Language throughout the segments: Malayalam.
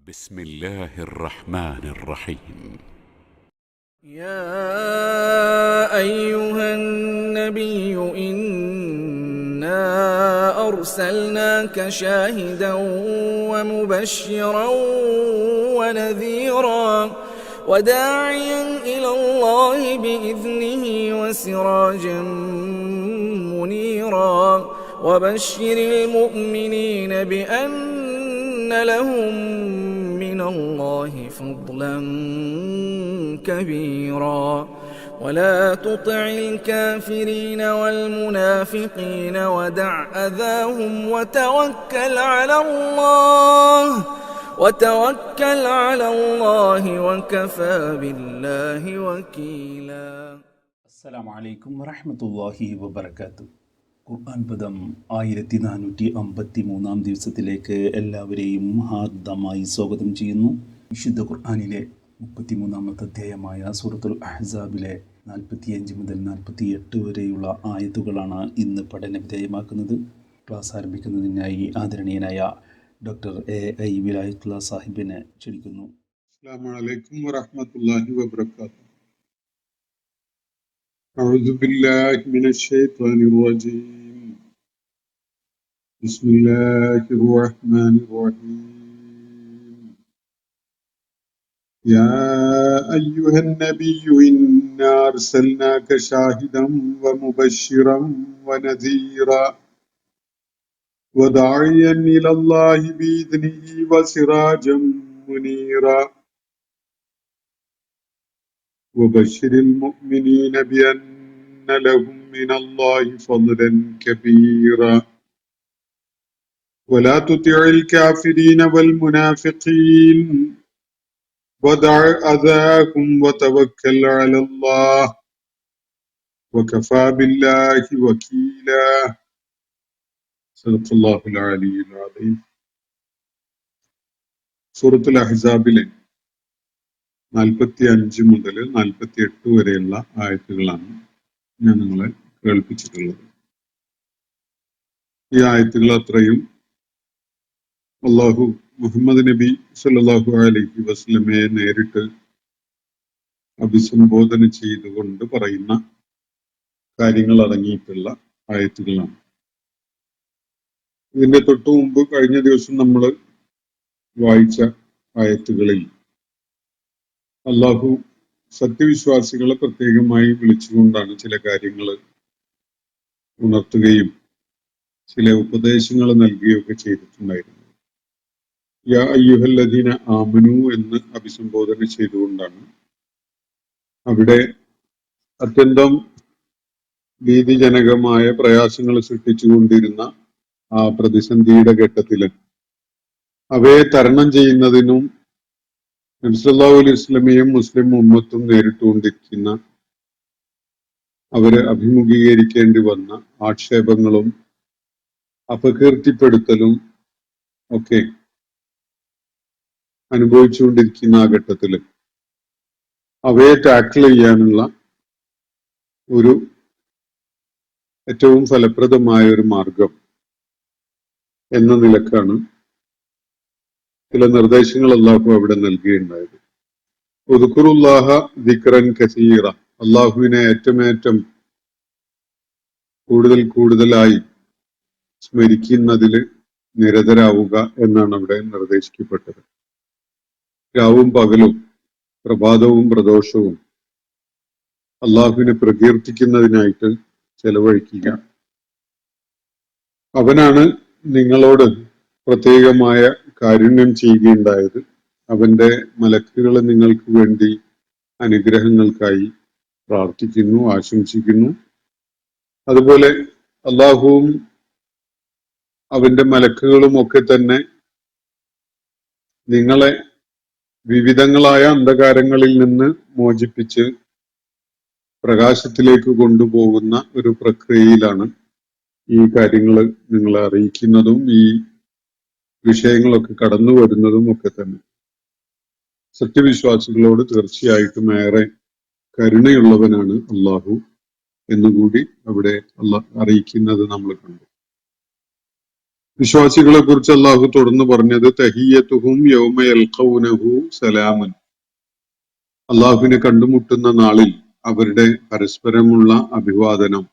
بسم الله الرحمن الرحيم. يا أيها النبي إنا أرسلناك شاهدا ومبشرا ونذيرا وداعيا إلى الله بإذنه وسراجا منيرا وبشر المؤمنين بأن لهم من الله فضلا كبيرا ولا تطع الكافرين والمنافقين ودع أذاهم وتوكل على الله وكفى بالله وكيلا. അസ്സലാമു അലൈക്കും വറഹ്മത്തുള്ളാഹി വബറകാതുഹു. ഖുർആൻ പദം 1453 ദിവസത്തിലേക്ക് എല്ലാവരെയും ഹാർദമായി സ്വാഗതം ചെയ്യുന്നു. വിശുദ്ധ ഖുർആനിലെ 33-ാമത്തെ അധ്യായമായ സൂറത്തുൽ അഹ്സാബിലെ 45 മുതൽ 48 വരെയുള്ള ആയത്തുകളാണ് ഇന്ന് പഠന വിധേയമാക്കുന്നത്. ക്ലാസ് ആരംഭിക്കുന്നതിനായി ആദരണീയനായ ഡോക്ടർ എ വിലായത്തുള്ള സാഹിബിനെ ക്ഷണിക്കുന്നു. അസ്സലാമു അലൈക്കും വറഹ്മത്തുള്ളാഹി വബറകാതുഹു. അഊദു ബില്ലാഹി മിനശ് ശൈത്വാനിർ റജീം. ബിസ്മില്ലാഹിർ റഹ്മാനിർ റഹീം. യാ അയ്യുഹൻ നബിയ്യു ഇന്നാ അർസൽനാക ഷാഹിദൻ വമുബശ്ശിറൻ വനദീറാ വദാഇയൻ ഇലല്ലാഹി ബിഇذനിഹി വസിറാജൻ മുനീറാ وبشر المؤمنين بأن لهم من الله فضلا كبيرا ولا تطع الكافرين والمنافقين ودع أذاهم وتوكل على الله وكفى بالله وكيلا. صدق الله العلي العظيم. سورة الأحزاب 45 മുതൽ 48 വരെയുള്ള ആയത്തുകളാണ് ഞാൻ നിങ്ങളെ കേൾപ്പിച്ചിട്ടുള്ളത്. ഈ ആയത്തുകൾ അത്രയും അല്ലാഹു മുഹമ്മദ് നബി സല്ലല്ലാഹു അലൈഹി വസല്ലമയെ നേരിട്ട് അഭിസംബോധന ചെയ്തുകൊണ്ട് പറയുന്ന കാര്യങ്ങൾ അടങ്ങിയിട്ടുള്ള ആയത്തുകളാണ്. ഇതിന്റെ തൊട്ടു മുമ്പ് കഴിഞ്ഞ ദിവസം നമ്മൾ വായിച്ച ആയത്തുകളിൽ അള്ളാഹു സത്യവിശ്വാസികളെ പ്രത്യേകമായി വിളിച്ചുകൊണ്ടാണ് ചില കാര്യങ്ങൾ ഉണർത്തുകയും ചില ഉപദേശങ്ങൾ നൽകുകയൊക്കെ ചെയ്തിട്ടുണ്ടായിരുന്നു. യാ അയ്യുഹല്ലദീന ആമനു എന്ന് അഭിസംബോധന ചെയ്തുകൊണ്ടാണ് അവിടെ അത്യന്തം ഭീതിജനകമായ പ്രയാസങ്ങൾ സൃഷ്ടിച്ചുകൊണ്ടിരുന്ന ആ പ്രതിസന്ധിയുടെ ഘട്ടത്തിൽ അവയെ തരണം ചെയ്യുന്നതിനും നബി സല്ലല്ലാഹു അലൈഹി വസല്ലമയും മുസ്ലിം ഉമ്മത്തും നേരിട്ടുകൊണ്ടിരിക്കുന്ന അവര് അഭിമുഖീകരിക്കേണ്ടി വന്ന ആക്ഷേപങ്ങളും അപകീർത്തിപ്പെടുത്തലും ഒക്കെ അനുഭവിച്ചുകൊണ്ടിരിക്കുന്ന ആ ഘട്ടത്തിൽ അവയെ ടാക്കിൾ ചെയ്യാനുള്ള ഒരു ഏറ്റവും ഫലപ്രദമായ ഒരു മാർഗം എന്ന നിലക്കാണ് ചില നിർദ്ദേശങ്ങൾ അള്ളാഹു അവിടെ നൽകുകയുണ്ടായത്. ഉദ്കുറുല്ലാഹ ദിക്റൻ കസീറ, അള്ളാഹുവിനെ ഏറ്റമേറ്റം കൂടുതലായി സ്മരിക്കുന്നതിൽ നിരതരാവുക എന്നാണ് അവിടെ നിർദ്ദേശിക്കപ്പെട്ടത്. രാവും പകലും പ്രഭാതവും പ്രദോഷവും അള്ളാഹുവിനെ പ്രകീർത്തിക്കുന്നതിനായിട്ട് ചെലവഴിക്കുക. അവനാണ് നിങ്ങളോട് പ്രത്യേകമായ കാരുണ്യം ചെയ്യുകയുണ്ടായത്. അവന്റെ മലക്കുകൾ നിങ്ങൾക്ക് വേണ്ടി അനുഗ്രഹങ്ങൾക്കായി പ്രാർത്ഥിക്കുന്നു, ആശംസിക്കുന്നു. അതുപോലെ അള്ളാഹുവും അവന്റെ മലക്കുകളും ഒക്കെ തന്നെ നിങ്ങളെ വിവിധങ്ങളായ അന്ധകാരങ്ങളിൽ നിന്ന് മോചിപ്പിച്ച് പ്രകാശത്തിലേക്ക് കൊണ്ടുപോകുന്ന ഒരു പ്രക്രിയയിലാണ് ഈ കാര്യങ്ങൾ നിങ്ങളെ അറിയിക്കുന്നതും ഈ വിഷയങ്ങളൊക്കെ കടന്നു വരുന്നതും ഒക്കെ തന്നെ. സത്യവിശ്വാസികളോട് തീർച്ചയായിട്ടും ഏറെ കരുണയുള്ളവനാണ് അള്ളാഹു എന്നുകൂടി അവിടെ അള്ളാഹ് അറിയിക്കുന്നത് നമ്മൾ കണ്ടു. വിശ്വാസികളെ കുറിച്ച് അള്ളാഹു തുടർന്ന് പറഞ്ഞത് തഹിയ്യത്തുഹും യൗമ യൽഖൗനഹു സലാമുൻ. അള്ളാഹുവിനെ കണ്ടുമുട്ടുന്ന നാളിൽ അവരുടെ പരസ്പരമുള്ള അഭിവാദനം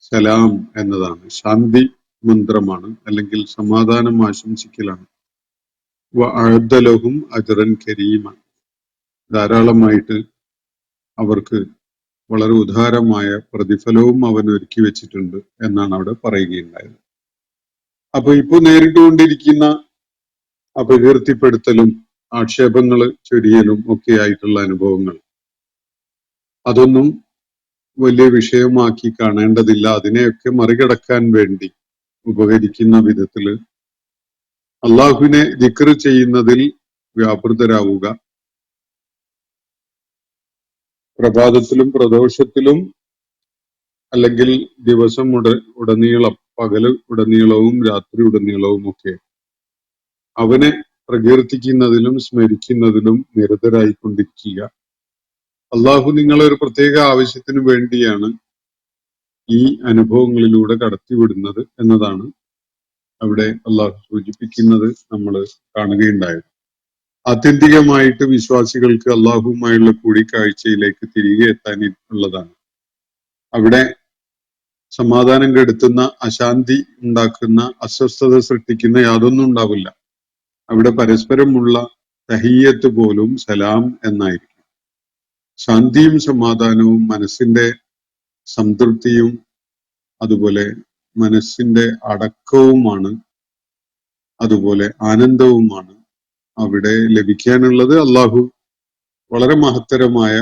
സലാം എന്നതാണ്, ശാന്തി മന്ത്രമാണ്, അല്ലെങ്കിൽ സമാധാനം ആശംസിക്കലാണ്. വഅഅദ്ദ ലഹും അജ്റൻ കരീമ, ധാരാളമായിട്ട് അവർക്ക് വളരെ ഉദാരമായ പ്രതിഫലവും അവൻ ഒരുക്കി വെച്ചിട്ടുണ്ട് എന്നാണ് അവിടെ പറയുകയുണ്ടായത്. അപ്പൊ ഇപ്പൊ നേരിട്ടുകൊണ്ടിരിക്കുന്ന അപകീർത്തിപ്പെടുത്തലും ആക്ഷേപങ്ങൾ ചൊരിയലും ഒക്കെ ആയിട്ടുള്ള അനുഭവങ്ങൾ, അതൊന്നും വലിയ വിഷയമാക്കി കാണേണ്ടതില്ല. അതിനെയൊക്കെ മറികടക്കാൻ വേണ്ടി ഉപകരിക്കുന്ന വിധത്തില് അള്ളാഹുവിനെ ദിക്ർ ചെയ്യുന്നതിൽ വ്യാപൃതരാവുക. പ്രഭാതത്തിലും പ്രദോഷത്തിലും അല്ലെങ്കിൽ ദിവസം ഉടനീളം, പകല് ഉടനീളവും രാത്രി ഉടനീളവും ഒക്കെ അവനെ പ്രകീർത്തിക്കുന്നതിലും സ്മരിക്കുന്നതിലും നിരതരായിക്കൊണ്ടിരിക്കുക. അള്ളാഹു നിങ്ങളെ ഒരു പ്രത്യേക ആവശ്യത്തിന് വേണ്ടിയാണ് ഈ അനുഭവങ്ങളിലൂടെ കടത്തിവിടുന്നത് എന്നതാണ് അവിടെ അള്ളാഹു സൂചിപ്പിക്കുന്നത് നമ്മൾ കാണുകയുണ്ടായത്. ആത്യന്തികമായിട്ട് വിശ്വാസികൾക്ക് അള്ളാഹുവുമായുള്ള കൂടിക്കാഴ്ചയിലേക്ക് തിരികെ എത്താൻ ഉള്ളതാണ്. അവിടെ സമാധാനം കെടുത്തുന്ന, അശാന്തി ഉണ്ടാക്കുന്ന, അസ്വസ്ഥത സൃഷ്ടിക്കുന്ന യാതൊന്നും ഉണ്ടാവില്ല. അവിടെ പരസ്പരമുള്ള തഹിയ്യത്ത് പോലും സലാം എന്നായിരിക്കും. ശാന്തിയും സമാധാനവും മനസ്സിന്റെ സംതൃപ്തിയും അതുപോലെ മനസ്സിന്റെ അടക്കവുമാണ്, അതുപോലെ ആനന്ദവുമാണ് അവിടെ ലഭിക്കാനുള്ളത്. അള്ളാഹു വളരെ മഹത്തരമായ,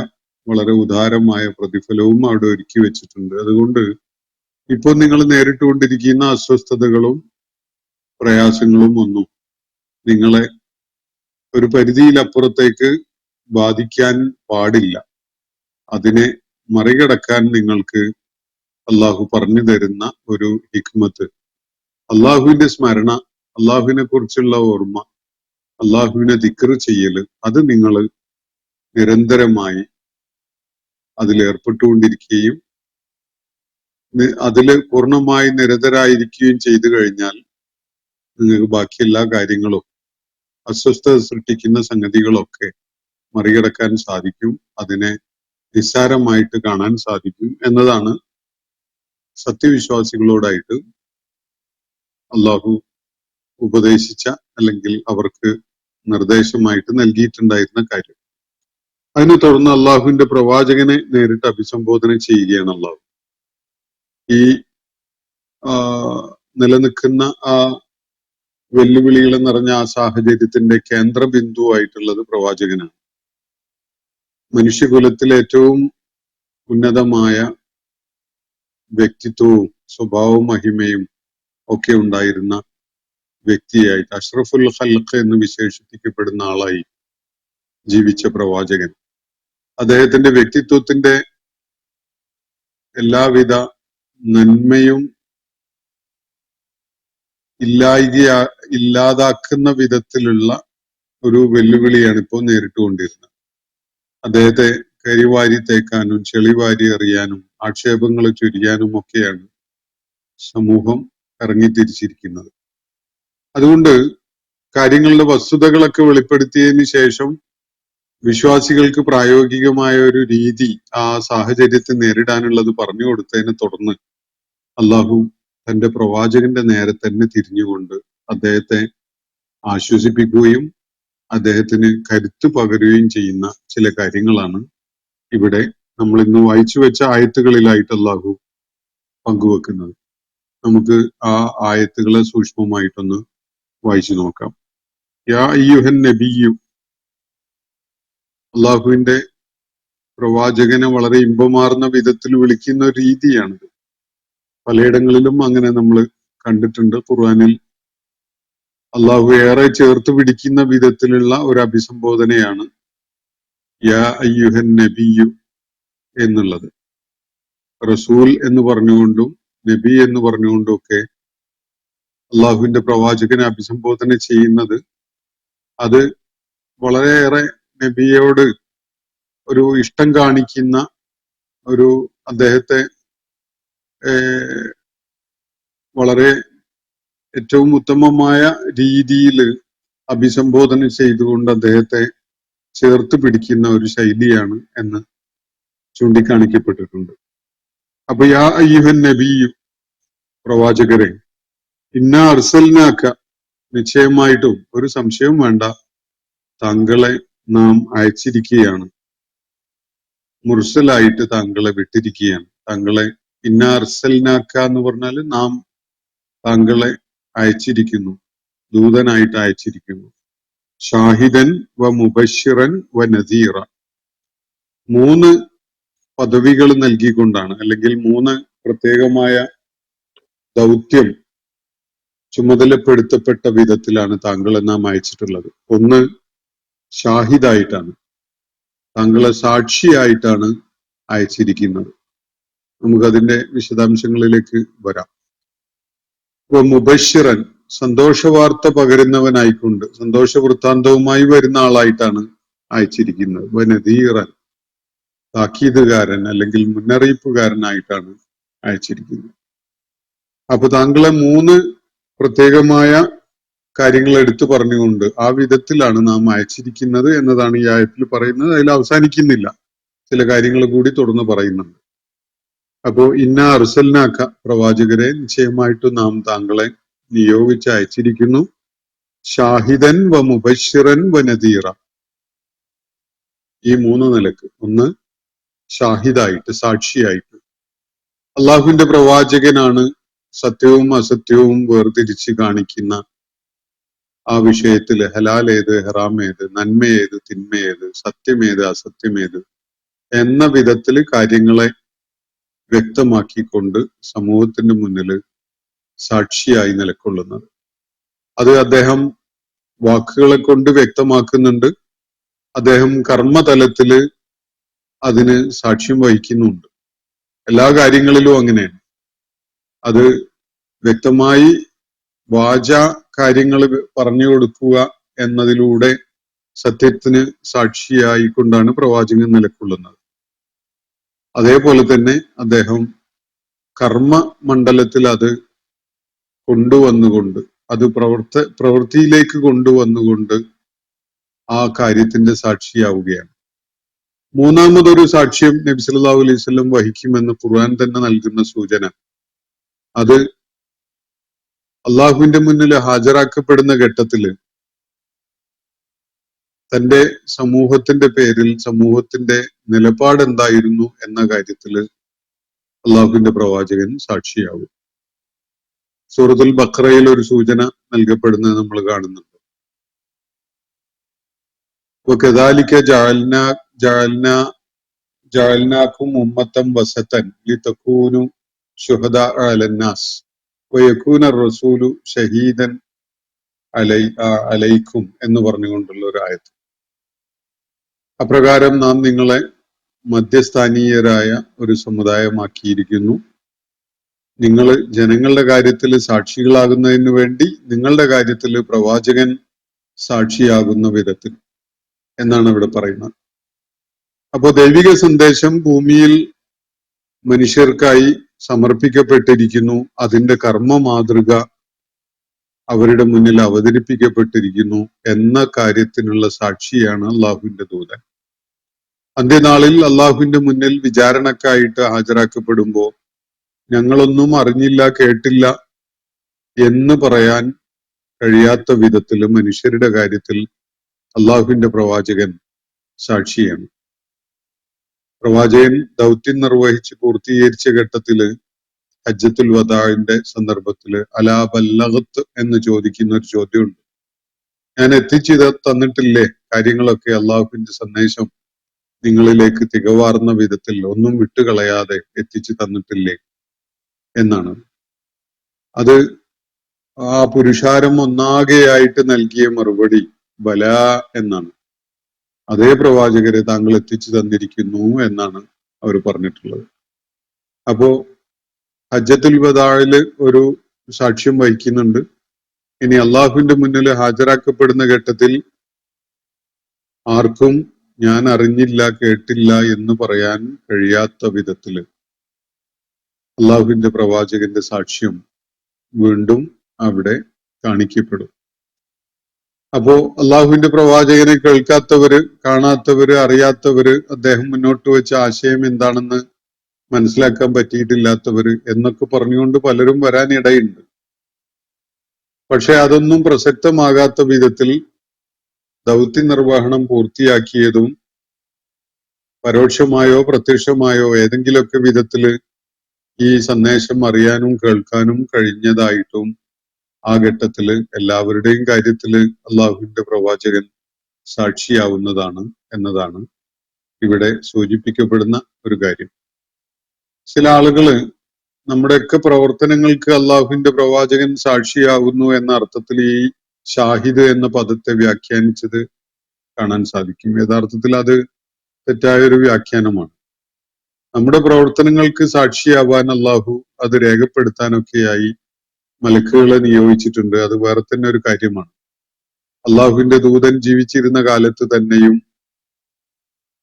വളരെ ഉദാരമായ പ്രതിഫലവും അവിടെ ഒരുക്കി വെച്ചിട്ടുണ്ട്. അതുകൊണ്ട് ഇപ്പോൾ നിങ്ങൾ നേരിട്ടുകൊണ്ടിരിക്കുന്ന അസ്വസ്ഥതകളും പ്രയാസങ്ങളും ഒന്നും നിങ്ങളെ ഒരു പരിധിയിലപ്പുറത്തേക്ക് ബാധിക്കാൻ പാടില്ല. അതിനെ മറികടക്കാൻ നിങ്ങൾക്ക് അള്ളാഹു പറഞ്ഞു തരുന്ന ഒരു ഹിക്മത്ത്, അള്ളാഹുവിന്റെ സ്മരണ, അള്ളാഹുവിനെ കുറിച്ചുള്ള ഓർമ്മ, അള്ളാഹുവിനെ ദിക്ർ ചെയ്യല്, അത് നിങ്ങൾ നിരന്തരമായി അതിലേർപ്പെട്ടുകൊണ്ടിരിക്കുകയും അതില് പൂർണ്ണമായി നിരതരായിരിക്കുകയും ചെയ്തു കഴിഞ്ഞാൽ നിങ്ങൾക്ക് ബാക്കി എല്ലാ കാര്യങ്ങളും, അസ്വസ്ഥത സൃഷ്ടിക്കുന്ന സംഗതികളൊക്കെ മറികടക്കാൻ സാധിക്കും. അതിനെ നിസ്സാരമായിട്ട് കാണാൻ സാധിക്കും എന്നതാണ് സത്യവിശ്വാസികളോടായിട്ട് അള്ളാഹു ഉപദേശിച്ച, അല്ലെങ്കിൽ അവർക്ക് നിർദ്ദേശമായിട്ട് നൽകിയിട്ടുണ്ടായിരുന്ന കാര്യം. അതിനെ തുടർന്ന് അള്ളാഹുവിന്റെ പ്രവാചകനെ നേരിട്ട് അഭിസംബോധന ചെയ്യുകയാണ് അള്ളാഹു. ഈ നിലനിൽക്കുന്ന ആ വെല്ലുവിളികൾ നിറഞ്ഞ ആ സാഹചര്യത്തിന്റെ കേന്ദ്രബിന്ദുവായിട്ടുള്ളത് പ്രവാചകനാണ്. മനുഷ്യകുലത്തിലെ ഏറ്റവും ഉന്നതമായ വ്യക്തിത്വവും സ്വഭാവവും മഹിമയും ഒക്കെ ഉണ്ടായിരുന്ന വ്യക്തിയായിട്ട്, അഷ്റഫുൽ ഖൽഖ് എന്ന് വിശേഷിപ്പിക്കപ്പെടുന്ന ആളായി ജീവിച്ച പ്രവാചകൻ, അദ്ദേഹത്തിന്റെ വ്യക്തിത്വത്തിന്റെ എല്ലാവിധ നന്മയും ഇല്ലാതാക്കുന്ന വിധത്തിലുള്ള ഒരു വെല്ലുവിളിയാണ് ഇപ്പോൾ നേരിട്ടുകൊണ്ടിരുന്നത്. അദ്ദേഹത്തെ കരിവാരി തേക്കാനും ചെളിവാരി എറിയാനും ആക്ഷേപങ്ങൾ ചൊരിയാനും ഒക്കെയാണ് സമൂഹം ഇറങ്ങിത്തിരിച്ചിരിക്കുന്നത്. അതുകൊണ്ട് കാര്യങ്ങളുടെ വസ്തുതകളൊക്കെ വെളിപ്പെടുത്തിയതിന് ശേഷം വിശ്വാസികൾക്ക് പ്രായോഗികമായ ഒരു രീതി ആ സാഹചര്യത്തെ നേരിടാനുള്ളത് പറഞ്ഞു കൊടുത്തതിനെ തുടർന്ന് അള്ളാഹു തന്റെ പ്രവാചകന്റെ നേരെ തന്നെ തിരിഞ്ഞുകൊണ്ട് അദ്ദേഹത്തെ ആശ്വസിപ്പിക്കുകയും അദ്ദേഹത്തിന് കരുത്ത് പകരുകയും ചെയ്യുന്ന ചില കാര്യങ്ങളാണ് ഇവിടെ നമ്മൾ ഇന്ന് വായിച്ചു വെച്ച ആയത്തുകളിലായിട്ട് അള്ളാഹു പങ്കുവെക്കുന്നത്. നമുക്ക് ആ ആയത്തുകളെ സൂക്ഷ്മമായിട്ടൊന്ന് വായിച്ചു നോക്കാം. യാ അയ്യുഹൻ നബിയു, അള്ളാഹുവിന്റെ പ്രവാചകനെ വളരെ ഇമ്പമാർന്ന വിധത്തിൽ വിളിക്കുന്ന ഒരു രീതിയാണിത്. പലയിടങ്ങളിലും അങ്ങനെ നമ്മൾ കണ്ടിട്ടുണ്ട്. ഖുർആനിൽ അള്ളാഹു ഏറെ ചേർത്ത് പിടിക്കുന്ന വിധത്തിലുള്ള ഒരു അഭിസംബോധനയാണ് യാ അയ്യുഹൻ നബിയു എന്നുള്ളത്. റസൂൽ എന്ന് പറഞ്ഞുകൊണ്ടും നബി എന്ന് പറഞ്ഞുകൊണ്ടും ഒക്കെ അള്ളാഹുവിന്റെ പ്രവാചകനെ അഭിസംബോധന ചെയ്യുന്നത്, അത് വളരെയേറെ നബിയോട് ഒരു ഇഷ്ടം കാണിക്കുന്ന, ഒരു അദ്ദേഹത്തെ വളരെ ഏറ്റവും ഉത്തമമായ രീതിയിൽ അഭിസംബോധന ചെയ്തുകൊണ്ട് അദ്ദേഹത്തെ ചേർത്ത് പിടിക്കുന്ന ഒരു ശൈലിയാണ് എന്ന് ചൂണ്ടിക്കാണിക്കപ്പെട്ടിട്ടുണ്ട്. അപ്പൊ യാ അയ്യുഹൻ നബിയു, പ്രവാചകരെ, ഇന്നാ അർസൽനാക്ക, നിശ്ചയമായിട്ടും ഒരു സംശയവും വേണ്ട, താങ്കളെ നാം അയച്ചിരിക്കുകയാണ്, മുർസലായിട്ട് താങ്കളെ വിട്ടിരിക്കുകയാണ്. താങ്കളെ ഇന്നാ അർസൽനാക്ക എന്ന് പറഞ്ഞാൽ നാം താങ്കളെ അയച്ചിരിക്കുന്നു, ദൂതനായിട്ട് അയച്ചിരിക്കുന്നു. ഷാഹിദൻ വ മുബശ്ശിറൻ വ നദീറ, 3 പദവികൾ നൽകിക്കൊണ്ടാണ്, അല്ലെങ്കിൽ 3 പ്രത്യേകമായ ദൗത്യം ചുമതലപ്പെടുത്തപ്പെട്ട വിധത്തിലാണ് താങ്കളെ നാം അയച്ചിട്ടുള്ളത്. ഒന്ന്, ഷാഹിദായിട്ടാണ്, താങ്കളെ സാക്ഷിയായിട്ടാണ് അയച്ചിരിക്കുന്നത്. നമുക്കതിന്റെ വിശദാംശങ്ങളിലേക്ക് വരാം. ഇപ്പൊ മുബശ്ശിറൻ, സന്തോഷവാർത്ത പകരുന്നവനായിക്കൊണ്ട്, സന്തോഷ വൃത്താന്തവുമായി വരുന്ന ആളായിട്ടാണ് അയച്ചിരിക്കുന്നത്. വനദീറൻ, താക്കീതുകാരൻ അല്ലെങ്കിൽ മുന്നറിയിപ്പുകാരനായിട്ടാണ് അയച്ചിരിക്കുന്നത്. അപ്പൊ താങ്കളെ 3 പ്രത്യേകമായ കാര്യങ്ങൾ എടുത്തു പറഞ്ഞുകൊണ്ട് ആ വിധത്തിലാണ് നാം അയച്ചിരിക്കുന്നത് എന്നതാണ് ഈ ആയത്തിൽ പറയുന്നത്. അതിൽ അവസാനിക്കുന്നില്ല, ചില കാര്യങ്ങൾ കൂടി തുടർന്ന് പറയുന്നുണ്ട്. അപ്പോ ഇന്നാ അർസൽനാക്ക, പ്രവാചകരെ, നിശ്ചയമായിട്ടും നാം താങ്കളെ നിയോഗിച്ച് അയച്ചിരിക്കുന്നു. ഷാഹിദൻ വ മുബശ്ശിറൻ വ നദീറ, ഈ 3 നിലക്ക്. ഒന്ന്, ഷാഹിദായിട്ട്, സാക്ഷിയായിട്ട്. അള്ളാഹുവിന്റെ പ്രവാചകനാണ്, സത്യവും അസത്യവും വേർതിരിച്ച് കാണിക്കുന്ന ആ വിഷയത്തില് ഹലാൽ ഏത്, ഹറാം ഏത്, നന്മ ഏത്, തിന്മ ഏത്, സത്യമേത്, അസത്യമേത് എന്ന വിധത്തില് കാര്യങ്ങളെ വ്യക്തമാക്കിക്കൊണ്ട് സമൂഹത്തിന്റെ മുന്നിൽ സാക്ഷിയായി നിലകൊള്ളുന്നത്. അത് അദ്ദേഹം വാക്കുകളെ കൊണ്ട് വ്യക്തമാക്കുന്നുണ്ട്, അദ്ദേഹം കർമ്മതലത്തില് അതിന് സാക്ഷ്യം വഹിക്കുന്നുണ്ട്. എല്ലാ കാര്യങ്ങളിലും അങ്ങനെയാണ്. അത് വ്യക്തമായി വാച കാര്യങ്ങൾ പറഞ്ഞു കൊടുക്കുക എന്നതിലൂടെ സത്യത്തിന് സാക്ഷിയായിക്കൊണ്ടാണ് പ്രവാചകൻ നിലകൊള്ളുന്നത്. അതേപോലെ തന്നെ അദ്ദേഹം കർമ്മ മണ്ഡലത്തിൽ അത് കൊണ്ടുവന്നുകൊണ്ട്, അത് പ്രവൃത്തിയിലേക്ക് കൊണ്ടുവന്നുകൊണ്ട് ആ കാര്യത്തിന്റെ സാക്ഷിയാവുകയാണ്. 3ാമതൊരു സാക്ഷ്യം നബി സല്ലല്ലാഹു അലൈഹി വസല്ലം വഹിക്കുമെന്ന് ഖുർആൻ തന്നെ നൽകുന്ന സൂചന, അത് അള്ളാഹുവിന്റെ മുന്നിൽ ഹാജരാക്കപ്പെടുന്ന ഘട്ടത്തില് തന്റെ സമൂഹത്തിന്റെ പേരിൽ സമൂഹത്തിന്റെ നിലപാട് എന്തായിരുന്നു എന്ന കാര്യത്തില് അള്ളാഹുവിന്റെ പ്രവാചകൻ സാക്ഷിയാവും. സൂറത്തുൽ ബഖറയിൽ ഒരു സൂചന നൽകപ്പെടുന്നത് നമ്മൾ കാണുന്നുണ്ട്. വകദാലിക ജഅൽനാകും ഉമ്മത്തൻ വസതൻ ലിതകൂനു ശുഹദാ അലന്നാസ് വയകൂന റസൂലു ഷഹീദൻ അലൈക്കും എന്ന് പറഞ്ഞുകൊണ്ടുള്ള ഒരു ആയത്ത്. അപ്രകാരം നാം നിങ്ങളെ മധ്യസ്ഥാനീയരായ ഒരു സമുദായമാക്കിയിരിക്കുന്നു, നിങ്ങൾ ജനങ്ങളുടെ കാര്യത്തിൽ സാക്ഷികളാകുന്നതിന് വേണ്ടി നിങ്ങളുടെ കാര്യത്തിൽ പ്രവാചകൻ സാക്ഷിയാകുന്ന വിധത്തിൽ എന്നാണ് ഇവിടെ പറയുന്നത്. അപ്പോ ദൈവിക സന്ദേശം ഭൂമിയിൽ മനുഷ്യർക്കായി സമർപ്പിക്കപ്പെട്ടിരിക്കുന്നു, അതിന്റെ കർമ്മ മാതൃക അവരുടെ മുന്നിൽ അവതരിപ്പിക്കപ്പെട്ടിരിക്കുന്നു എന്ന കാര്യത്തിനുള്ള സാക്ഷിയാണ് അള്ളാഹുവിന്റെ ദൂതൻ. അന്ത്യനാളിൽ അള്ളാഹുവിന്റെ മുന്നിൽ വിചാരണക്കായിട്ട് ഹാജരാക്കപ്പെടുമ്പോ ഞങ്ങളൊന്നും അറിഞ്ഞില്ല, കേട്ടില്ല എന്ന് പറയാൻ കഴിയാത്ത വിധത്തിൽ മനുഷ്യരുടെ കാര്യത്തിൽ അള്ളാഹുവിന്റെ പ്രവാചകൻ സാക്ഷിയാണ്. പ്രവാചകൻ ദൗത്യം നിർവഹിച്ച് പൂർത്തീകരിച്ച ഘട്ടത്തില് ഹജ്ജത്തുൽ വദാഇന്റെ സന്ദർഭത്തില് അലാ ബല്ലഗത്ത് എന്ന് ചോദിക്കുന്ന ഒരു ചോദ്യമുണ്ട്. ഞാൻ എത്തിച്ചു തന്നിട്ടില്ലേ കാര്യങ്ങളൊക്കെ, അള്ളാഹുവിന്റെ സന്ദേശം നിങ്ങളിലേക്ക് തികവാർന്ന വിധത്തിൽ ഒന്നും വിട്ടുകളയാതെ എത്തിച്ചു തന്നിട്ടില്ലേ എന്നാണ്. അത് ആ പുരുഷാരം ഒന്നാകെയായിട്ട് നൽകിയ മറുപടി ബലാ എന്നാണ്. അതേ പ്രവാചകരെ താങ്കൾ എത്തിച്ചു തന്നിരിക്കുന്നു എന്നാണ് അവർ പറഞ്ഞിട്ടുള്ളത്. അപ്പോ ഹജ്ജത്തുൽ വദാഇല് ഒരു സാക്ഷ്യം വഹിക്കുന്നുണ്ട്. ഇനി അള്ളാഹുവിന്റെ മുന്നിൽ ഹാജരാക്കപ്പെടുന്ന ഘട്ടത്തിൽ ആർക്കും ഞാൻ അറിഞ്ഞില്ല, കേട്ടില്ല എന്ന് പറയാൻ കഴിയാത്ത വിധത്തില് അള്ളാഹുവിന്റെ പ്രവാചകന്റെ സാക്ഷ്യം വീണ്ടും അവിടെ കാണിക്കപ്പെടും. അപ്പോ അള്ളാഹുവിന്റെ പ്രവാചകനെ കേൾക്കാത്തവര്, കാണാത്തവര്, അറിയാത്തവര്, അദ്ദേഹം മുന്നോട്ട് വെച്ച ആശയം എന്താണെന്ന് മനസ്സിലാക്കാൻ പറ്റിയിട്ടില്ലാത്തവര് എന്നൊക്കെ പറഞ്ഞുകൊണ്ട് പലരും വരാനിടയുണ്ട്. പക്ഷെ അതൊന്നും പ്രസക്തമാകാത്ത വിധത്തിൽ ദൗത്യ നിർവഹണം പൂർത്തിയാക്കിയതും പരോക്ഷമായോ പ്രത്യക്ഷമായോ ഏതെങ്കിലുമൊക്കെ വിധത്തില് ഈ സന്ദേശം അറിയാനും കേൾക്കാനും കഴിഞ്ഞതായിട്ടും ആ ഘട്ടത്തില് എല്ലാവരുടെയും കാര്യത്തില് അള്ളാഹുവിന്റെ പ്രവാചകൻ സാക്ഷിയാവുന്നതാണ് എന്നതാണ് ഇവിടെ സൂചിപ്പിക്കപ്പെടുന്ന ഒരു കാര്യം. ചില ആളുകള് നമ്മുടെയൊക്കെ പ്രവർത്തനങ്ങൾക്ക് അള്ളാഹുവിന്റെ പ്രവാചകൻ സാക്ഷിയാകുന്നു എന്ന അർത്ഥത്തിൽ ഈ ഷാഹിദ് എന്ന പദത്തെ വ്യാഖ്യാനിച്ചത് കാണാൻ സാധിക്കും. യഥാർത്ഥത്തിൽ അത് തെറ്റായൊരു വ്യാഖ്യാനമാണ്. നമ്മുടെ പ്രവർത്തനങ്ങൾക്ക് സാക്ഷിയാവാൻ അള്ളാഹു അത് രേഖപ്പെടുത്താനൊക്കെയായി മലക്കുകളെ നിയോഗിച്ചിട്ടുണ്ട്. അത് വേറെ തന്നെ ഒരു കാര്യമാണ്. അള്ളാഹുവിന്റെ ദൂതൻ ജീവിച്ചിരുന്ന കാലത്ത് തന്നെയും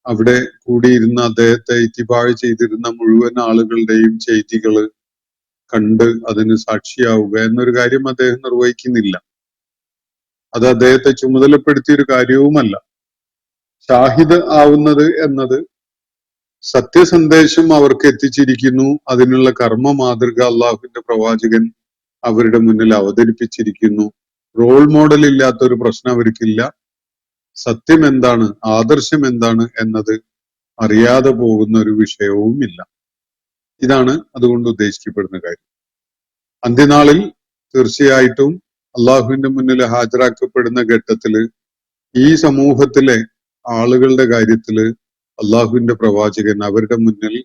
അവിടെ കൂടിയിരുന്ന അദ്ദേഹത്തെ ഇത്തിബാഴ് ചെയ്തിരുന്ന മുഴുവൻ ആളുകളുടെയും ചെയ്തികള് കണ്ട് അതിന് സാക്ഷിയാവുക എന്നൊരു കാര്യം അദ്ദേഹം നിർവഹിക്കുന്നില്ല. അത് അദ്ദേഹത്തെ ചുമതലപ്പെടുത്തിയൊരു കാര്യവുമല്ല. ഷാഹിദ് ആവുന്നത് എന്നത് സത്യസന്ദേശം അവർക്ക് എത്തിച്ചിരിക്കുന്നു, അതിനുള്ള കർമ്മ മാതൃക അള്ളാഹുവിന്റെ പ്രവാചകൻ അവരുടെ മുന്നിൽ അവതരിപ്പിച്ചിരിക്കുന്നു. റോൾ മോഡൽ ഇല്ലാത്ത ഒരു പ്രശ്നം അവർക്കില്ല. സത്യം എന്താണ്, ആദർശം എന്താണ് എന്നത് അറിയാതെ പോകുന്ന ഒരു വിഷയവുമില്ല. ഇതാണ് അതുകൊണ്ട് ഉദ്ദേശിക്കപ്പെടുന്ന കാര്യം. അന്ത്യനാളിൽ തീർച്ചയായിട്ടും അള്ളാഹുവിന്റെ മുന്നിൽ ഹാജരാക്കപ്പെടുന്ന ഘട്ടത്തില് ഈ സമൂഹത്തിലെ ആളുകളുടെ കാര്യത്തില് അള്ളാഹുവിന്റെ പ്രവാചകൻ അവരുടെ മുന്നിൽ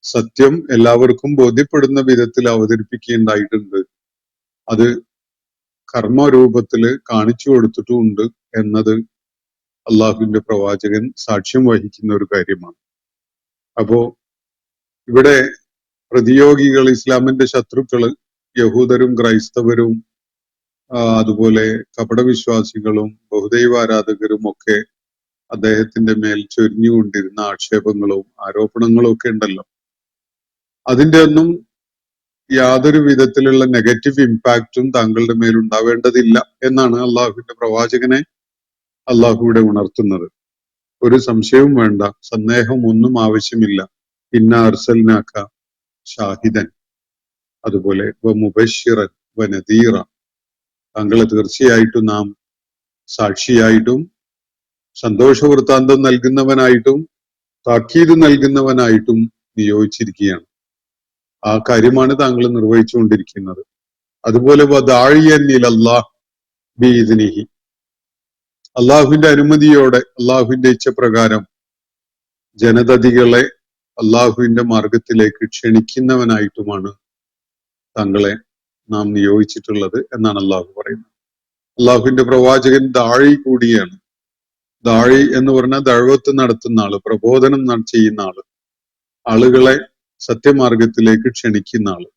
സത്യം എല്ലാവർക്കും ബോധ്യപ്പെടുന്ന വിധത്തിൽ അവതരിപ്പിക്കേണ്ടായിട്ടുണ്ട്. അത് കർമ്മരൂപത്തില് കാണിച്ചു കൊടുത്തിട്ടുമുണ്ട് എന്നത് അള്ളാഹുവിന്റെ പ്രവാചകൻ സാക്ഷ്യം വഹിക്കുന്ന ഒരു കാര്യമാണ്. അപ്പോ ഇവിടെ പ്രതിയോഗികൾ, ഇസ്ലാമിന്റെ ശത്രുക്കള്, യഹൂദരും ക്രൈസ്തവരും അതുപോലെ കപടവിശ്വാസികളും ബഹുദൈവ ആരാധകരും ഒക്കെ അദ്ദേഹത്തിന്റെ മേൽ ചൊരിഞ്ഞുകൊണ്ടിരുന്ന ആക്ഷേപങ്ങളും ആരോപണങ്ങളും ഒക്കെ ഉണ്ടല്ലോ. അതിന്റെ ഒന്നും യാതൊരു വിധത്തിലുള്ള നെഗറ്റീവ് ഇമ്പാക്റ്റും താങ്കളുടെ മേൽ ഉണ്ടാവേണ്ടതില്ല എന്നാണ് അള്ളാഹുവിന്റെ പ്രവാചകനെ അള്ളാഹുവിടെ ഉണർത്തുന്നത്. ഒരു സംശയവും വേണ്ട, സന്ദേഹം ഒന്നും ആവശ്യമില്ല. ഇന്ന അർസൽനാക ഷാഹിദൻ, അതുപോലെ മുബശ്ശിറൻ വനദീറ, താങ്കളെ തീർച്ചയായിട്ടും നാം സാക്ഷിയായിട്ടും സന്തോഷവൃത്താന്തം നൽകുന്നവനായിട്ടും താക്കീത് നൽകുന്നവനായിട്ടും നിയോഗിച്ചിരിക്കുകയാണ്. ആ കാര്യമാണ് താങ്കൾ നിർവഹിച്ചുകൊണ്ടിരിക്കുന്നത്. അതുപോലെ വദാഇയൻ ഇലല്ലാഹ് ബിഇദ്നിഹി, അള്ളാഹുവിന്റെ അനുമതിയോടെ അള്ളാഹുവിന്റെ ഇച്ഛപ്രകാരം ജനതതികളെ അള്ളാഹുവിന്റെ മാർഗത്തിലേക്ക് ക്ഷണിക്കുന്നവനായിട്ടുമാണ് താങ്കളെ നാം നിയോഗിച്ചിട്ടുള്ളത് എന്നാണ് അള്ളാഹു പറയുന്നത്. അള്ളാഹുവിന്റെ പ്രവാചകൻ ദാഴി കൂടിയാണ്. ദാഴി എന്ന് പറഞ്ഞാൽ ദഅവത്ത് നടത്തുന്ന ആള്, പ്രബോധനം ചെയ്യുന്ന ആള്, ആളുകളെ സത്യമാർഗത്തിലേക്ക് ക്ഷണിക്കുന്ന ആള്.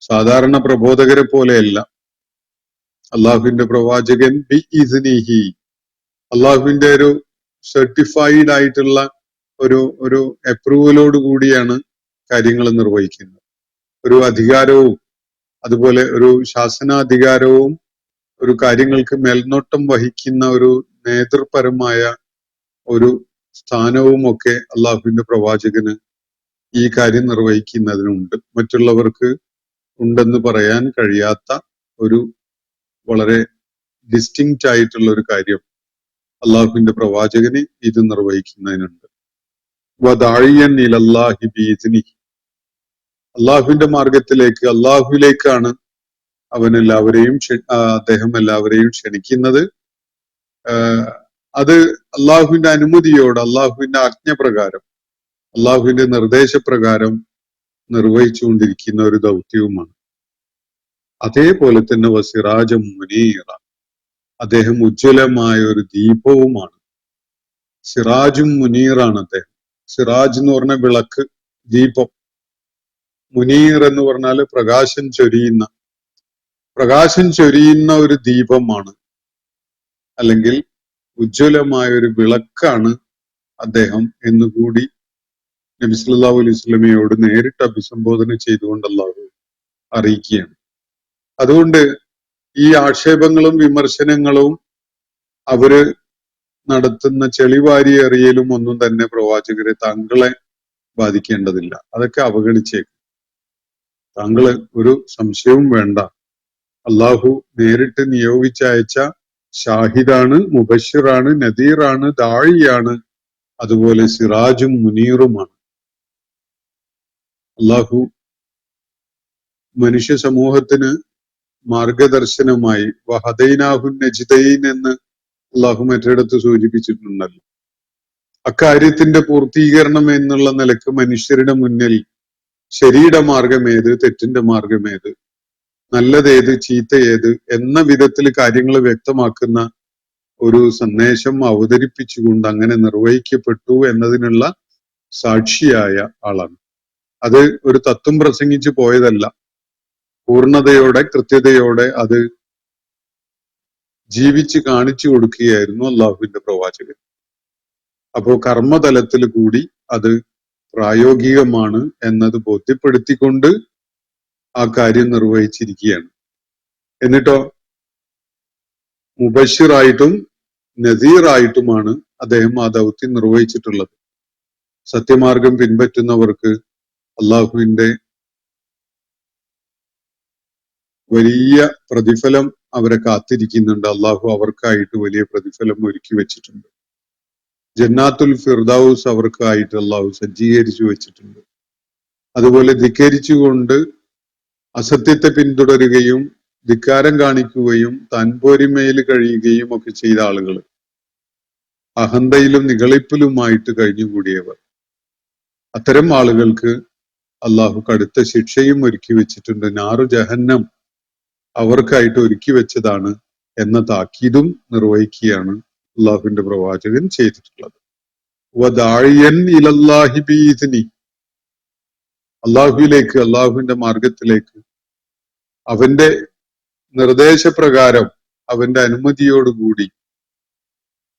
സാധാരണ പ്രബോധകരെ പോലെയല്ല. അള്ളാഹുവിന്റെ പ്രവാചകൻ ബി ഇസ്നിഹി, അള്ളാഹുവിന്റെ ഒരു സർട്ടിഫൈഡ് ആയിട്ടുള്ള ഒരു അപ്രൂവലോട് കൂടിയാണ് കാര്യങ്ങൾ നിർവഹിക്കുന്നത്. ഒരു അധികാരവും അതുപോലെ ഒരു ശാസനാധികാരവും ഒരു കാര്യങ്ങൾക്ക് മേൽനോട്ടം വഹിക്കുന്ന ഒരു നേതൃപരമായ ഒരു സ്ഥാനവും ഒക്കെ അള്ളാഹുവിന്റെ പ്രവാചകന് ഈ കാര്യം നിർവഹിക്കുന്നതിനുണ്ട്. മറ്റുള്ളവർക്ക് ഉണ്ടെന്ന് പറയാൻ കഴിയാത്ത ഒരു വളരെ ഡിസ്റ്റിങ്ക്റ്റ് ആയിട്ടുള്ള ഒരു കാര്യം അള്ളാഹുവിന്റെ പ്രവാചകന് ഇത് നിർവഹിക്കുന്നതിനുണ്ട്. വദാഇയൻ ഇലല്ലാഹി ബിഇദ്നിഹി, അള്ളാഹുവിന്റെ മാർഗത്തിലേക്ക്, അള്ളാഹുവിലേക്കാണ് അദ്ദേഹം എല്ലാവരെയും ക്ഷണിക്കുന്നത്. അത് അള്ളാഹുവിന്റെ അനുമതിയോട്, അള്ളാഹുവിന്റെ ആജ്ഞപ്രകാരം, അള്ളാഹുവിന്റെ നിർദ്ദേശപ്രകാരം നിർവഹിച്ചുകൊണ്ടിരിക്കുന്ന ഒരു ദൗത്യവുമാണ്. അതേപോലെ തന്നെ വസിറാജം മുനീറ, അദ്ദേഹം ഉജ്ജ്വലമായ ഒരു ദീപവുമാണ്. സിറാജും മുനീറാണ് അദ്ദേഹം. സിറാജ് എന്ന് പറഞ്ഞ വിളക്ക്, ദീപം. മുനീർ എന്ന് പറഞ്ഞാൽ പ്രകാശം ചൊരിയുന്ന ഒരു ദീപമാണ്, അല്ലെങ്കിൽ ഉജ്ജ്വലമായ ഒരു വിളക്കാണ് അദ്ദേഹം എന്നുകൂടി നബി സല്ലല്ലാഹു അലൈഹി വസല്ലമയോട് നേരിട്ട് അഭിസംബോധന ചെയ്തുകൊണ്ട് അല്ലാഹു അറിയിക്കുകയാണ്. അതുകൊണ്ട് ഈ ആക്ഷേപങ്ങളും വിമർശനങ്ങളും അവര് നടത്തുന്ന ചെളിവാരി എറിയലും ഒന്നും തന്നെ പ്രവാചകരെ താങ്കളെ ബാധിക്കേണ്ടതില്ല. അതൊക്കെ അവഗണിച്ചേക്കും. താങ്കള് ഒരു സംശയവും വേണ്ട. അള്ളാഹു നേരിട്ട് നിയോഗിച്ചയച്ച ഷാഹിദാണ്, മുബശ്ശിറാണ്, നദീറാണ്, ദാഴിയാണ്, അതുപോലെ സിറാജും മുനീറുമാണ്. അള്ളാഹു മനുഷ്യ സമൂഹത്തിന് മാർഗദർശനമായി വഹദൈനാഹു നജ്ദൈൻ എന്ന് അള്ളാഹു മറ്റിടത്ത് സൂചിപ്പിച്ചിട്ടുണ്ടല്ലോ. അക്കാര്യത്തിന്റെ പൂർത്തീകരണം എന്നുള്ള നിലക്ക് മനുഷ്യരുടെ മുന്നിൽ ശരിയുടെ മാർഗമേത്, തെറ്റിന്റെ മാർഗമേത്, നല്ലതേത്, ചീത്ത ഏത് എന്ന വിധത്തിൽ കാര്യങ്ങൾ വ്യക്തമാക്കുന്ന ഒരു സന്ദേശം അവതരിപ്പിച്ചുകൊണ്ട് അങ്ങനെ നിർവഹിക്കപ്പെട്ടു എന്നതിനുള്ള സാക്ഷിയായ ആളാണ്. അത് ഒരു തത്വം പ്രസംഗിച്ചു പോയതല്ല. പൂർണ്ണതയോടെ, കൃത്യതയോടെ അത് ജീവിച്ച് കാണിച്ചു കൊടുക്കുകയായിരുന്നു അള്ളാഹുവിന്റെ പ്രവാചകൻ. അപ്പോ കർമ്മതലത്തിൽ കൂടി അത് പ്രായോഗികമാണ് എന്നത് ബോധ്യപ്പെടുത്തിക്കൊണ്ട് ആ കാര്യം നിർവഹിച്ചിരിക്കുകയാണ്. എന്നിട്ടോ മുബശ്ശിറായിട്ടും നദീറായിട്ടുമാണ് അദ്ദേഹം ആ ദൗത്യം നിർവഹിച്ചിട്ടുള്ളത്. സത്യമാർഗം പിൻപറ്റുന്നവർക്ക് അള്ളാഹുവിന്റെ വലിയ പ്രതിഫലം അവരെ കാത്തിരിക്കുന്നുണ്ട്. അള്ളാഹു അവർക്കായിട്ട് വലിയ പ്രതിഫലം ഒരുക്കി വെച്ചിട്ടുണ്ട്. ജന്നാത്തുൽ ഫിർദൗസ് അവർക്കായിട്ട് അള്ളാഹു സജ്ജീകരിച്ചു വെച്ചിട്ടുണ്ട്. അതുപോലെ ധിക്കരിച്ചുകൊണ്ട് അസത്യത്തെ പിന്തുടരുകയും ധിക്കാരം കാണിക്കുകയും താൻപോരിമയിൽ കഴിയുകയും ഒക്കെ ചെയ്ത ആളുകൾ, അഹന്തയിലും നിഗളിപ്പിലുമായിട്ട് കഴിഞ്ഞുകൂടിയവർ, അത്തരം ആളുകൾക്ക് അള്ളാഹു കടുത്ത ശിക്ഷയും ഒരുക്കി വെച്ചിട്ടുണ്ട്. നാറു ജഹന്നം അവർക്കായിട്ട് ഒരുക്കി വെച്ചതാണ് എന്ന താക്കീതും നിർവഹിക്കുകയാണ് അള്ളാഹുവിന്റെ പ്രവാചകൻ ചെയ്തിട്ടുള്ളത്. വദാഇയൻ ഇലല്ലാഹി ബിഇദ്നി, അള്ളാഹുവിലേക്ക്, അള്ളാഹുവിന്റെ മാർഗത്തിലേക്ക് അവന്റെ നിർദ്ദേശപ്രകാരം അവന്റെ അനുമതിയോടുകൂടി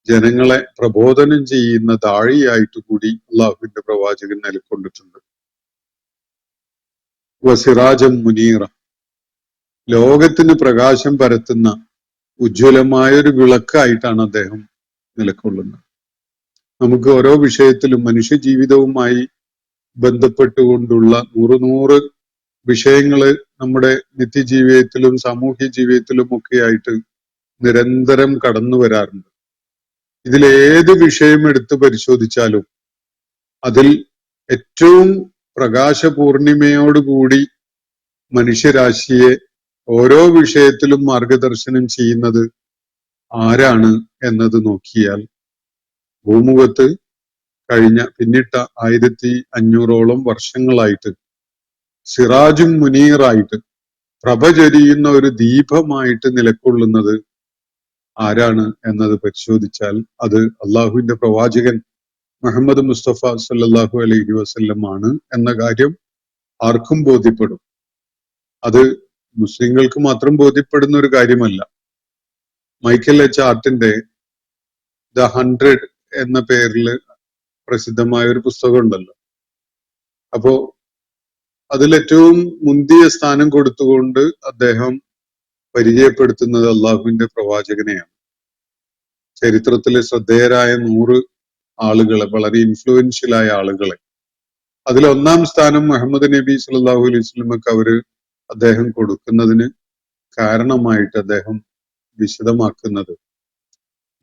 ജനങ്ങളെ പ്രബോധനം ചെയ്യുന്ന ദാഴിയായിട്ട് കൂടി അള്ളാഹുവിന്റെ പ്രവാചകൻ നിലകൊണ്ടിട്ടുണ്ട്. വസിറാജം മുനീറ, ലോകത്തിന് പ്രകാശം പരത്തുന്ന ഉജ്ജ്വലമായൊരു വിളക്കായിട്ടാണ് അദ്ദേഹം നിലകൊള്ളുന്നത്. നമുക്ക് ഓരോ വിഷയത്തിലും മനുഷ്യ ജീവിതവുമായി ബന്ധപ്പെട്ടുകൊണ്ടുള്ള നൂറ് വിഷയങ്ങള് നമ്മുടെ നിത്യജീവിതത്തിലും സാമൂഹ്യ ജീവിതത്തിലും ഒക്കെ ആയിട്ട് നിരന്തരം കടന്നു വരാറുണ്ട്. ഇതിലേത് വിഷയം എടുത്ത് പരിശോധിച്ചാലും അതിൽ ഏറ്റവും പ്രകാശപൂർണിമയോടുകൂടി മനുഷ്യരാശിയെ ഓരോ വിഷയത്തിലും മാർഗദർശനം ചെയ്യുന്നത് ആരാണ് എന്നത് നോക്കിയാൽ ഭൂമുഖത്ത് കഴിഞ്ഞ പിന്നിട്ട 1500ഓളം വർഷങ്ങളായിട്ട് സിറാജും മുനീറായിട്ട് പ്രഭ ചൊരിയുന്ന ഒരു ദീപമായിട്ട് നിലകൊള്ളുന്നത് ആരാണ് എന്നത് പരിശോധിച്ചാൽ അത് അള്ളാഹുവിന്റെ പ്രവാചകൻ മുഹമ്മദ് മുസ്തഫ സല്ലല്ലാഹു അലൈഹി വസല്ലം ആണ് എന്ന കാര്യം ആർക്കും ബോധ്യപ്പെടും. അത് മുസ്ലിങ്ങൾക്ക് മാത്രം ബോധ്യപ്പെടുന്ന ഒരു കാര്യമല്ല. മൈക്കൽ എച്ച് ആർട്ടിന്റെ ദ 100 എന്ന പേരിൽ പ്രസിദ്ധമായ ഒരു പുസ്തകം ഉണ്ടല്ലോ. അപ്പോ അതിലേറ്റവും മുന്തിയ സ്ഥാനം കൊടുത്തുകൊണ്ട് അദ്ദേഹം പരിചയപ്പെടുത്തുന്നത് അള്ളാഹുവിന്റെ പ്രവാചകനെയാണ്. ചരിത്രത്തിലെ ശ്രദ്ധേയരായ 100 ആളുകളെ, വളരെ ഇൻഫ്ലുവൻഷ്യലായ ആളുകളെ, അതിൽ 1-ാം സ്ഥാനം മുഹമ്മദ് നബി സല്ലല്ലാഹു അലൈഹി വസല്ലമക്ക് അദ്ദേഹം കൊടുക്കുന്നതിന് കാരണമായിട്ട് അദ്ദേഹം വിശദമാക്കുന്നത്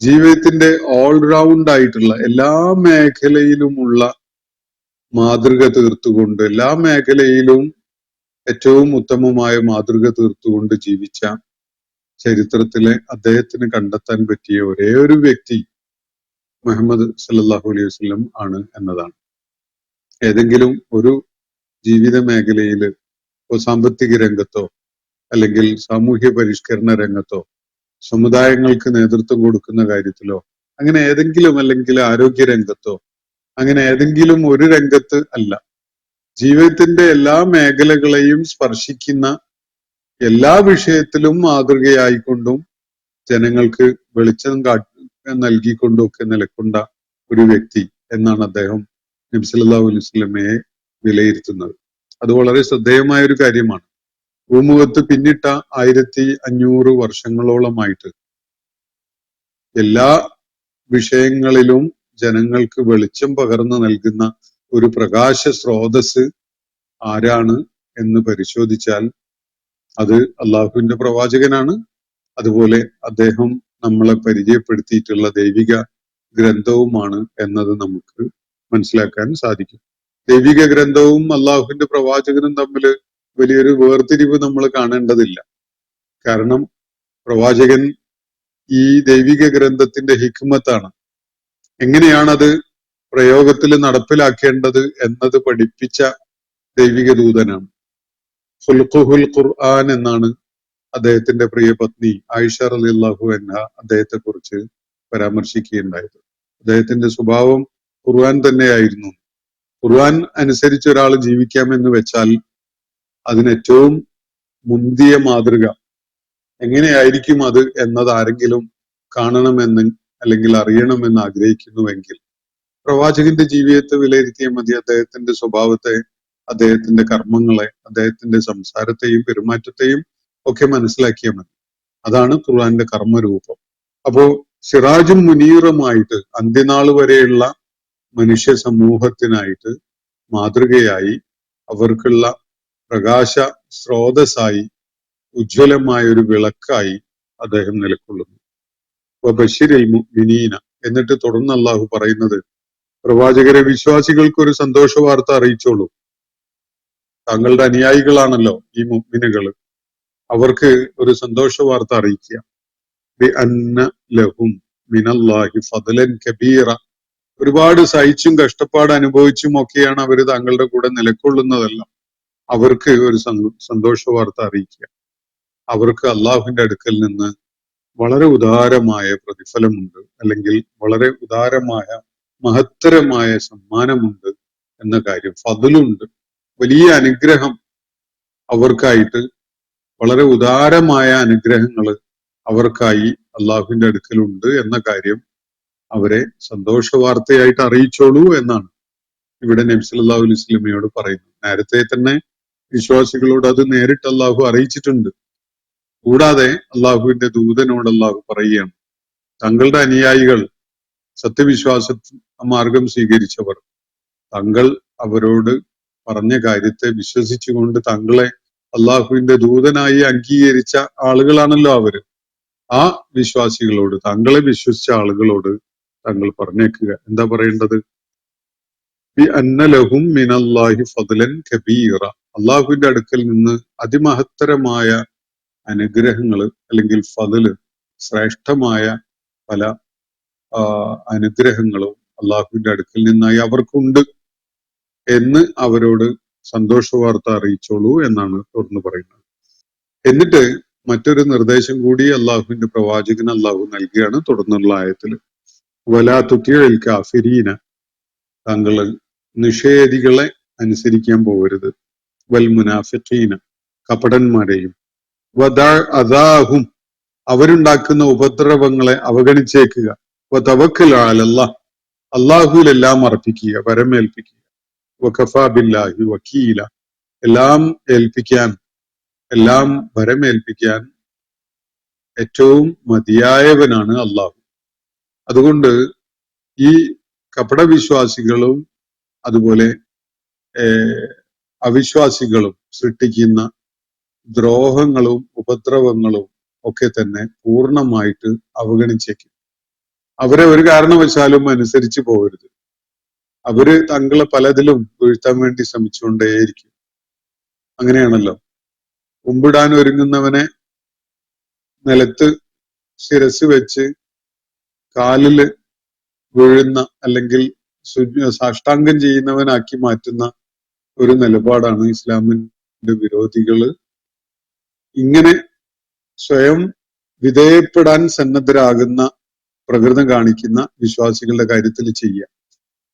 ജീവിതത്തിന്റെ ഓൾറൗണ്ട് ആയിട്ടുള്ള എല്ലാ മേഖലയിലുമുള്ള മാതൃക തീർത്തുകൊണ്ട്, എല്ലാ മേഖലയിലും ഏറ്റവും ഉത്തമമായ മാതൃക തീർത്തുകൊണ്ട് ജീവിച്ച ചരിത്രത്തിലെ അദ്ദേഹത്തിന് കണ്ടെത്താൻ പറ്റിയ ഒരേ ഒരു വ്യക്തി മുഹമ്മദ് സല്ലല്ലാഹു അലൈഹി വസല്ലം ആണ് എന്നതാണ്. ഏതെങ്കിലും ഒരു ജീവിത മേഖലയിൽ, സാമ്പത്തിക രംഗത്തോ അല്ലെങ്കിൽ സാമൂഹ്യ പരിഷ്കരണ രംഗത്തോ സമുദായങ്ങൾക്ക് നേതൃത്വം കൊടുക്കുന്ന കാര്യത്തിലോ അങ്ങനെ ഏതെങ്കിലും, അല്ലെങ്കിൽ ആരോഗ്യ രംഗത്തോ അങ്ങനെ ഏതെങ്കിലും ഒരു രംഗത്ത് അല്ല, ജീവിതത്തിന്റെ എല്ലാ മേഖലകളെയും സ്പർശിക്കുന്ന എല്ലാ വിഷയത്തിലും മാതൃകയായിക്കൊണ്ടും ജനങ്ങൾക്ക് വെളിച്ചം നൽകിക്കൊണ്ടും ഒക്കെ നിലകൊണ്ട ഒരു വ്യക്തി എന്നാണ് അദ്ദേഹം നബി സല്ലല്ലാഹു അലൈഹി വസല്ലമയെ വിലയിരുത്തുന്നത്. അത് വളരെ ശ്രദ്ധേയമായ ഒരു കാര്യമാണ്. ഭൂമുഖത്ത് പിന്നിട്ട 1500 വർഷങ്ങളോളമായിട്ട് എല്ലാ വിഷയങ്ങളിലും ജനങ്ങൾക്ക് വെളിച്ചം പകർന്നു നൽകുന്ന ഒരു പ്രകാശ സ്രോതസ് ആരാണ് എന്ന് പരിശോധിച്ചാൽ അത് അള്ളാഹുവിന്റെ പ്രവാചകനാണ്. അതുപോലെ അദ്ദേഹം നമ്മളെ പരിചയപ്പെടുത്തിയിട്ടുള്ള ദൈവിക ഗ്രന്ഥവുമാണ് എന്നത് നമുക്ക് മനസ്സിലാക്കാൻ സാധിക്കും. ദൈവിക ഗ്രന്ഥവും അള്ളാഹുവിന്റെ പ്രവാചകനും തമ്മിൽ വലിയൊരു വേർതിരിവ് നമ്മൾ കാണേണ്ടതില്ല. കാരണം പ്രവാചകൻ ഈ ദൈവിക ഗ്രന്ഥത്തിന്റെ ഹിക്മത്താണ്, എങ്ങനെയാണത് പ്രയോഗത്തിൽ നടപ്പിലാക്കേണ്ടത് എന്നത് പഠിപ്പിച്ച ദൈവിക ദൂതനാണ്. ഖുൽഖുൽ ഖുർആൻ എന്നാണ് അദ്ദേഹത്തിന്റെ പ്രിയ പത്നി ആയിഷ റളിയല്ലാഹു അൻഹ അദ്ദേഹത്തെ കുറിച്ച് പരാമർശിക്കുകയുണ്ടായത്. അദ്ദേഹത്തിന്റെ സ്വഭാവം ഖുർആൻ തന്നെയായിരുന്നു. ഖുർആൻ അനുസരിച്ച് ഒരാൾ ജീവിക്കാമെന്ന് വെച്ചാൽ അതിന് ഏറ്റവും മുന്തിയ മാതൃക എങ്ങനെയായിരിക്കും അത് എന്നത് ആരെങ്കിലും കാണണമെന്ന് അല്ലെങ്കിൽ അറിയണമെന്ന് ആഗ്രഹിക്കുന്നുവെങ്കിൽ പ്രവാചകന്റെ ജീവിതത്തെ വിലയിരുത്തിയാൽ മതി. അദ്ദേഹത്തിന്റെ സ്വഭാവത്തെ, അദ്ദേഹത്തിന്റെ കർമ്മങ്ങളെ, അദ്ദേഹത്തിന്റെ സംസാരത്തെയും പെരുമാറ്റത്തെയും ഒക്കെ മനസ്സിലാക്കിയാൽ മതി. അതാണ് ഖുർആന്റെ കർമ്മരൂപം. അപ്പോ സിറാജും മുനീറുമായിട്ട് അന്ത്യനാൾ വരെയുള്ള മനുഷ്യ സമൂഹത്തിനായിട്ട് മാതൃകയായി, അവർക്കുള്ള പ്രകാശ സ്രോതസ്സായി, ഉജ്ജ്വലമായ ഒരു വിളക്കായി അദ്ദേഹം നിലകൊള്ളുന്നു. ബശീരിൽ മുഅ്മിനീന എന്നിട്ട് തുടർന്ന് അള്ളാഹു പറയുന്നത്, പ്രവാചകരെ വിശ്വാസികൾക്ക് ഒരു സന്തോഷ വാർത്ത അറിയിച്ചോളൂ. താങ്കളുടെ അനുയായികളാണല്ലോ ഈ മുഅ്മിനുകൾ, അവർക്ക് ഒരു സന്തോഷ വാർത്ത അറിയിക്കുക. ബി അന്ന ലഹും മിനല്ലാഹി ഫദ്ലൻ കബീറ. ഒരുപാട് സഹിച്ചും കഷ്ടപ്പാട് അനുഭവിച്ചും ഒക്കെയാണ് അവർ താങ്കളുടെ കൂടെ നിലകൊള്ളുന്നതല്ല. അവർക്ക് ഒരു സന്തോഷ വാർത്ത അറിയിക്കുക. അവർക്ക് അള്ളാഹുവിന്റെ അടുക്കൽ നിന്ന് വളരെ ഉദാരമായ പ്രതിഫലമുണ്ട്, അല്ലെങ്കിൽ വളരെ ഉദാരമായ മഹത്തരമായ സമ്മാനമുണ്ട് എന്ന കാര്യം. ഫദ്ലുണ്ട്, വലിയ അനുഗ്രഹം അവർക്കായിട്ട്, വളരെ ഉദാരമായ അനുഗ്രഹങ്ങൾ അവർക്കായി അള്ളാഹുവിന്റെ അടുക്കലുണ്ട് എന്ന കാര്യം അവരെ സന്തോഷ വാർത്തയായിട്ട് അറിയിച്ചോളൂ എന്നാണ് ഇവിടെ നബി സല്ലല്ലാഹു അലൈഹി വസല്ലമയോട് പറയുന്നത്. നേരത്തെ തന്നെ വിശ്വാസികളോട് അത് നേരിട്ട് അള്ളാഹു അറിയിച്ചിട്ടുണ്ട്. കൂടാതെ അള്ളാഹുവിന്റെ ദൂതനോട് അള്ളാഹു പറയുകയാണ്, തങ്ങളുടെ അനുയായികൾ, സത്യവിശ്വാസ മാർഗം സ്വീകരിച്ചവർ, താങ്കൾ അവരോട് പറഞ്ഞ കാര്യത്തെ വിശ്വസിച്ചുകൊണ്ട് താങ്കളെ അള്ളാഹുവിന്റെ ദൂതനായി അംഗീകരിച്ച ആളുകളാണല്ലോ അവര്. ആ വിശ്വാസികളോട്, താങ്കളെ വിശ്വസിച്ച ആളുകളോട് താങ്കൾ പറഞ്ഞേക്കുക. എന്താ പറയേണ്ടത്? ബി അന്ന ലഹും മിനല്ലാഹി ഫദ്ലൻ കബീറ. അള്ളാഹുവിന്റെ അടുക്കൽ നിന്ന് അതിമഹത്തരമായ അനുഗ്രഹങ്ങള്, അല്ലെങ്കിൽ ഫദ്ല്, ശ്രേഷ്ഠമായ പല അനുഗ്രഹങ്ങളും അള്ളാഹുവിന്റെ അടുക്കൽ നിന്നായി അവർക്കുണ്ട് എന്ന് അവരോട് സന്തോഷ വാർത്ത അറിയിച്ചോളൂ എന്നാണ് തുറന്നു പറയുന്നത്. എന്നിട്ട് മറ്റൊരു നിർദ്ദേശം കൂടി അള്ളാഹുവിന്റെ പ്രവാചകന് അള്ളാഹു നൽകുകയാണ് തുടർന്നുള്ള ആയത്തിൽ. വലാ തുതിഇൽ കാഫിരീന. താങ്കൾ നിഷേധികളെ അനുസരിക്കാൻ പോകരുത്. വൽ മുനാഫിഖീന, കപടന്മാരെയും. വദഅ അദാഹും, അവരുണ്ടാക്കുന്ന ഉപദ്രവങ്ങളെ അവഗണിച്ചേക്കുക. വതവക്കൽ അലല്ലാഹ്, അള്ളാഹുവിലെല്ലാം അർപ്പിക്കുക, വരമേൽപ്പിക്കുക. വകഫാ ബില്ലാഹി വക്കീല, എല്ലാം ഏൽപ്പിക്കാൻ, എല്ലാം ഭരമേൽപ്പിക്കാൻ ഏറ്റവും മതിയായവനാണ് അള്ളാഹു. അതുകൊണ്ട് ഈ കപടവിശ്വാസികളും അതുപോലെ അവിശ്വാസികളും സൃഷ്ടിക്കുന്ന ദ്രോഹങ്ങളും ഉപദ്രവങ്ങളും ഒക്കെ തന്നെ പൂർണ്ണമായിട്ട് അവഗണിച്ചേക്കും. അവരെ ഒരു കാരണവശാലും അനുസരിച്ച് പോകരുത്. അവര് തങ്ങളെ പലതിലും വീഴ്ത്താൻ വേണ്ടി ശ്രമിച്ചുകൊണ്ടേയിരിക്കും. അങ്ങനെയാണല്ലോ, കുമ്പിടാൻ ഒരുങ്ങുന്നവനെ നിലത്ത് ശിരസ് വെച്ച് കാലില് വീഴുന്ന, അല്ലെങ്കിൽ സാഷ്ടാംഗം ചെയ്യുന്നവനാക്കി മാറ്റുന്ന ഒരു നിലപാടാണ് ഇസ്ലാമിന്റെ വിരോധികള് ഇങ്ങനെ സ്വയം വിധേയപ്പെടാൻ സന്നദ്ധരാകുന്ന പ്രകൃതം കാണിക്കുന്ന വിശ്വാസികളുടെ കാര്യത്തിൽ ചെയ്യുക.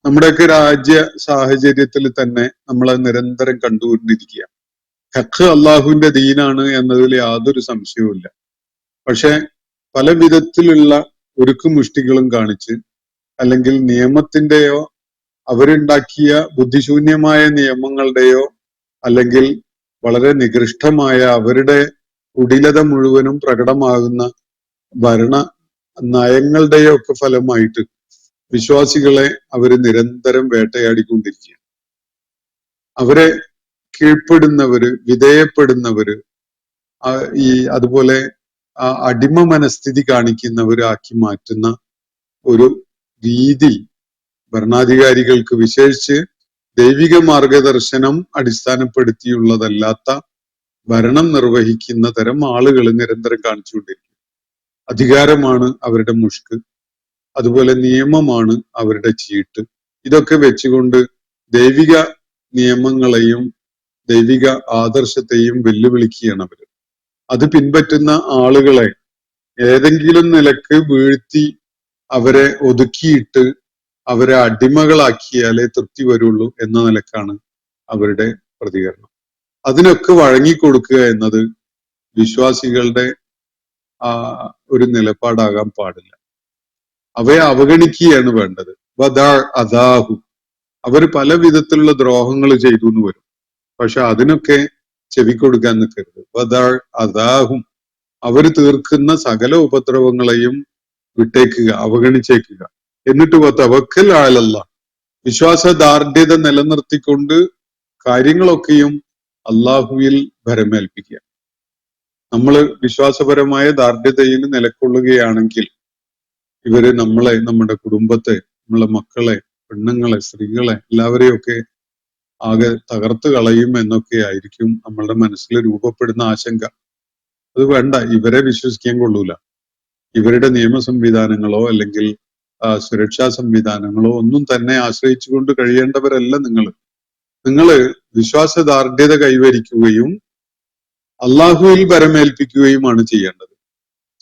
നമ്മുടെയൊക്കെ രാജ്യ സാഹചര്യത്തിൽ തന്നെ നമ്മൾ നിരന്തരം കണ്ടുകൊണ്ടിരിക്കുക. ഹഖ് അള്ളാഹുവിന്റെ ദീനാണ് എന്നതിൽ യാതൊരു സംശയവുമില്ല. പക്ഷെ പല വിധത്തിലുള്ള ഉരുക്കുമുഷ്ടികളും കാണിച്ച്, അല്ലെങ്കിൽ നിയമത്തിന്റെയോ, അവരുണ്ടാക്കിയ ബുദ്ധിശൂന്യമായ നിയമങ്ങളുടെയോ, അല്ലെങ്കിൽ വളരെ നികൃഷ്ടമായ അവരുടെ കുടിലത മുഴുവനും പ്രകടമാകുന്ന ഭരണ നയങ്ങളുടെയൊക്കെ ഫലമായിട്ട് വിശ്വാസികളെ അവര് നിരന്തരം വേട്ടയാടിക്കൊണ്ടിരിക്കുക. അവരെ കീഴ്പ്പെടുന്നവര്, വിധേയപ്പെടുന്നവര്, അതുപോലെ അടിമ മനസ്ഥിതി കാണിക്കുന്നവരാക്കി മാറ്റുന്ന ഒരു രീതി ഭരണാധികാരികൾക്ക്, വിശേഷിച്ച് ദൈവിക മാർഗദർശനം അടിസ്ഥാനപ്പെടുത്തിയുള്ളതല്ലാത്ത ഭരണം നിർവഹിക്കുന്ന തരം ആളുകൾ നിരന്തരം കാണിച്ചുകൊണ്ടിരിക്കും. അധികാരമാണ് അവരുടെ മുഷ്ക്, അതുപോലെ നിയമമാണ് അവരുടെ ചീട്ട്. ഇതൊക്കെ വെച്ചുകൊണ്ട് ദൈവിക നിയമങ്ങളെയും ദൈവിക ആദർശത്തെയും വെല്ലുവിളിക്കുകയാണ് അവര്. അത് പിൻപറ്റുന്ന ആളുകളെ ഏതെങ്കിലും നിലക്ക് വീഴ്ത്തി അവരെ ഒതുക്കിയിട്ട് അവരെ അടിമകളാക്കിയാലേ തൃപ്തി വരുള്ളൂ എന്ന നിലക്കാണ് അവരുടെ പ്രതികരണം. അതിനൊക്കെ വഴങ്ങിക്കൊടുക്കുക എന്നത് വിശ്വാസികളുടെ ഒരു നിലപാടാകാൻ പാടില്ല. അവയെ അവഗണിക്കുകയാണ് വേണ്ടത്. അദാഹു, അവര് പല വിധത്തിലുള്ള ദ്രോഹങ്ങൾ ചെയ്തു എന്ന് വരും, പക്ഷെ അതിനൊക്കെ ചെവിക്കൊടുക്കാൻ നിൽക്കരുത്. അദാഹും, അവര് തീർക്കുന്ന സകല ഉപദ്രവങ്ങളെയും വിട്ടേക്കുക, അവഗണിച്ചേക്കുക. എന്നിട്ട് തവക്കൽ അലല്ലാഹ്, വിശ്വാസദാർഢ്യത നിലനിർത്തിക്കൊണ്ട് കാര്യങ്ങളൊക്കെയും അള്ളാഹുവിൽ ഭരമേൽപ്പിക്കുക. നമ്മൾ വിശ്വാസപരമായ ദാർഢ്യതയിൽ നിലകൊള്ളുകയാണെങ്കിൽ ഇവര് നമ്മളെ, നമ്മുടെ കുടുംബത്തെ, നമ്മളെ മക്കളെ, പെണ്ണുങ്ങളെ, സ്ത്രീകളെ എല്ലാവരെയൊക്കെ ആകെ തകർത്ത് കളയും എന്നൊക്കെ ആയിരിക്കും നമ്മളുടെ മനസ്സിൽ രൂപപ്പെടുന്ന ആശങ്ക. അത് വേണ്ട, ഇവരെ വിശ്വസിക്കാൻ കൊള്ളൂല. ഇവരുടെ നിയമ സംവിധാനങ്ങളോ അല്ലെങ്കിൽ സുരക്ഷാ സംവിധാനങ്ങളോ ഒന്നും തന്നെ ആശ്രയിച്ചുകൊണ്ട് കഴിയേണ്ടവരല്ല നിങ്ങള് വിശ്വാസദാർഢ്യത കൈവരിക്കുകയും അള്ളാഹുവിൽ ഭരമേൽപ്പിക്കുകയുമാണ് ചെയ്യേണ്ടത്.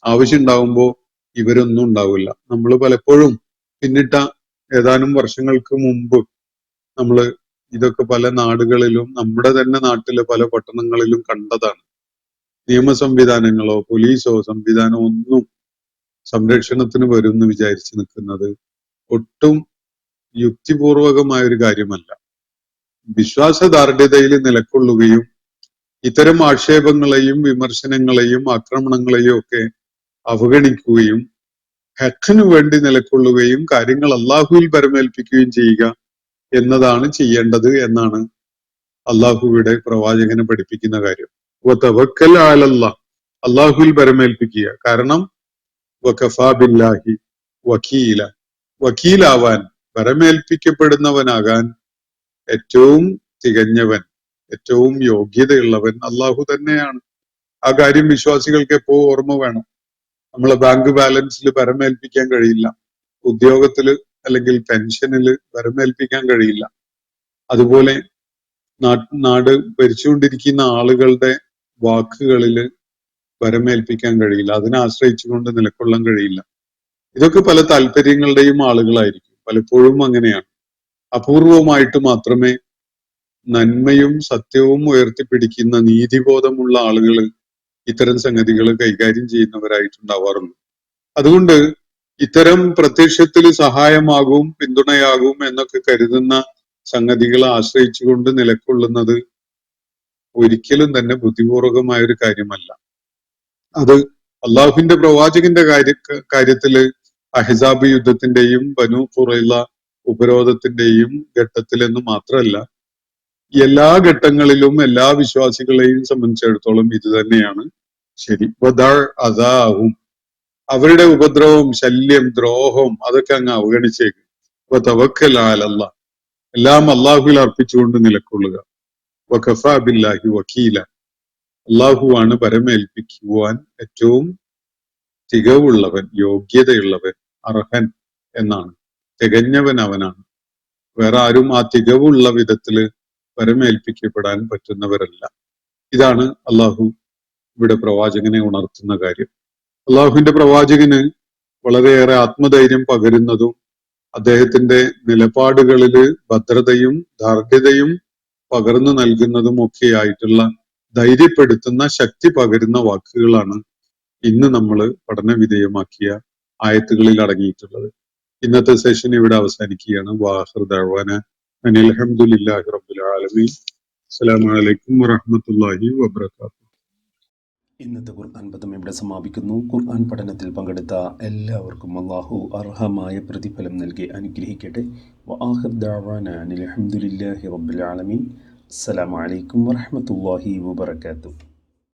ആവശ്യമുണ്ടാവുമ്പോ ഇവരൊന്നും ഉണ്ടാവില്ല. നമ്മൾ പലപ്പോഴും പിന്നിട്ട ഏതാനും വർഷങ്ങൾക്ക് മുമ്പ് നമ്മള് ഇതൊക്കെ പല നാടുകളിലും, നമ്മുടെ തന്നെ നാട്ടിലെ പല പട്ടണങ്ങളിലും കണ്ടതാണ്. നിയമ സംവിധാനങ്ങളോ പോലീസോ സംവിധാനമോ ഒന്നും സംരക്ഷണത്തിന് വരും എന്ന് വിചാരിച്ചു നിൽക്കുന്നത് ഒട്ടും യുക്തിപൂർവകമായ ഒരു കാര്യമല്ല. വിശ്വാസദാർഢ്യതയിൽ നിലകൊള്ളുകയും ഇത്തരം ആക്ഷേപങ്ങളെയും വിമർശനങ്ങളെയും ആക്രമണങ്ങളെയും ഒക്കെ അവഗണിക്കുകയും ഹക്കിനു വേണ്ടി നിലകൊള്ളുകയും കാര്യങ്ങൾ അള്ളാഹുവിൽ ഭരമേൽപ്പിക്കുകയും ചെയ്യുക എന്നതാണ് ചെയ്യേണ്ടത് എന്നാണ് അള്ളാഹുവിടെ പ്രവാചകനെ പഠിപ്പിക്കുന്ന കാര്യം. തവക്കൽ അലല്ലാഹ്, അള്ളാഹുവിൽ ഭരമേൽപ്പിക്കുക. കാരണം വകഫാ ബില്ലാഹി വക്കീല, വക്കീലാവാൻ, ഭരമേൽപ്പിക്കപ്പെടുന്നവനാകാൻ ഏറ്റവും തികഞ്ഞവൻ, ഏറ്റവും യോഗ്യതയുള്ളവൻ അള്ളാഹു തന്നെയാണ്. ആ കാര്യം വിശ്വാസികൾക്ക് എപ്പോഴും ഓർമ്മ വേണം. നമ്മളെ ബാങ്ക് ബാലൻസിൽ ഭരമേൽപ്പിക്കാൻ കഴിയില്ല, ഉദ്യോഗത്തില് അല്ലെങ്കിൽ പെൻഷനില് ഭരമേൽപ്പിക്കാൻ കഴിയില്ല. അതുപോലെ നാട് ഭരിച്ചുകൊണ്ടിരിക്കുന്ന ആളുകളുടെ വാക്കുകളില് ഭരമേൽപ്പിക്കാൻ കഴിയില്ല, അതിനെ ആശ്രയിച്ചുകൊണ്ട് നിലകൊള്ളാൻ കഴിയില്ല. ഇതൊക്കെ പല താല്പര്യങ്ങളുടെയും ആളുകളായിരിക്കും. പലപ്പോഴും അങ്ങനെയാണ്. അപൂർവമായിട്ട് മാത്രമേ നന്മയും സത്യവും ഉയർത്തിപ്പിടിക്കുന്ന നീതിബോധമുള്ള ആളുകൾ ഇത്തരം സംഗതികൾ കൈകാര്യം ചെയ്യുന്നവരായിട്ടുണ്ടാവാറുള്ളൂ. അതുകൊണ്ട് ഇത്തരം പ്രത്യക്ഷത്തിൽ സഹായമാകും, പിന്തുണയാകും എന്നൊക്കെ കരുതുന്ന സംഗതികളെ ആശ്രയിച്ചുകൊണ്ട് നിലകൊള്ളുന്നത് ഒരിക്കലും തന്നെ ബുദ്ധിപൂർവകമായ ഒരു കാര്യമല്ല. അത് അള്ളാഹുവിന്റെ പ്രവാചകന്റെ കാര്യത്തില് അഹ്സാബ് യുദ്ധത്തിന്റെയും ബനു ഖുറൈള ഉപരോധത്തിന്റെയും ഘട്ടത്തിലെന്ന് മാത്രമല്ല, എല്ലാ ഘട്ടങ്ങളിലും എല്ലാ വിശ്വാസികളെയും സംബന്ധിച്ചിടത്തോളം ഇത് തന്നെയാണ് ശരി. അതാവും, അവരുടെ ഉപദ്രവം, ശല്യം, ദ്രോഹം അതൊക്കെ അങ്ങ് അവഗണിച്ചേക്കും. തവക്കൽ അലല്ലാഹ്, എല്ലാം അള്ളാഹുവിൽ അർപ്പിച്ചുകൊണ്ട് നിലകൊള്ളുക. വകഫാ ബില്ലാഹി വക്കീല, അള്ളാഹുവാണ് ഭരമേൽപ്പിക്കുവാൻ ഏറ്റവും തികവുള്ളവൻ, യോഗ്യതയുള്ളവൻ, അർഹൻ എന്നാണ്. തികഞ്ഞവൻ അവനാണ്. വേറെ ആരും ആ തികവുള്ള വിധത്തില് ഭരമേൽപ്പിക്കപ്പെടാൻ പറ്റുന്നവരല്ല. ഇതാണ് അള്ളാഹു ഇവിടെ പ്രവാചകനെ ഉണർത്തുന്ന കാര്യം. അള്ളാഹുവിന്റെ പ്രവാചകന് വളരെയേറെ ആത്മധൈര്യം പകരുന്നതും അദ്ദേഹത്തിന്റെ നിലപാടുകളില് ഭദ്രതയും ദാർഢ്യതയും പകർന്നു നൽകുന്നതും ഒക്കെ ആയിട്ടുള്ള ധൈര്യപ്പെടുത്തുന്ന, ശക്തി പകരുന്ന വാക്കുകളാണ് ഇന്ന് നമ്മൾ പഠന വിധേയമാക്കിയ ആയത്തുകളിൽ അടങ്ങിയിട്ടുള്ളത്. ഇന്നത്തെ സെഷൻ ഇവിടെ അവസാനിക്കുകയാണ്. വാഹിർ ദഅ്വാന അനിൽ ഹംദുലില്ലാഹി റബ്ബിൽ ആലമീൻ. അസ്സലാമു അലൈക്കും വറഹ്മത്തുള്ളാഹി വബറകാതുഹു. ഇന്നത്തെ ഖുർആൻ പദം ഇവിടെ സമാപിക്കുന്നു. ഖുർആൻ പഠനത്തിൽ പങ്കെടുത്ത എല്ലാവർക്കും അല്ലാഹു അർഹമായ പ്രതിഫലം നൽകി അനുഗ്രഹിക്കട്ടെ. വആഖിർ ദഅവാനാ അനിൽ ഹംദുലില്ലാഹി റബ്ബിൽ ആലമീൻ. അസ്സലാമു അലൈക്കും വറഹ്മത്തുള്ളാഹി വബറകാതുഹു.